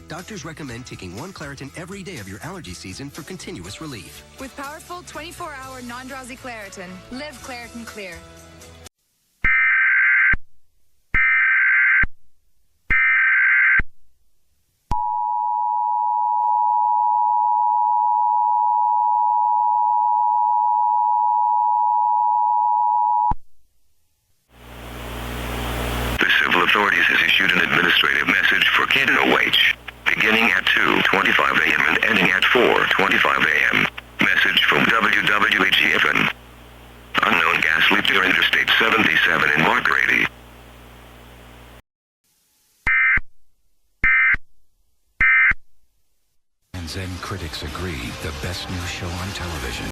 Doctors recommend taking one Claritin every day of your allergy season for continuous relief. With powerful 24-hour non-drowsy Claritin, live Claritin Clear. Authorities has issued an administrative message for Kid OH, beginning at 2:25 a.m. and ending at 4:25 a.m. Message from WWHEFN. Unknown gas leak near Interstate 77 in Mark Grady. Fans and critics agree the best new show on television.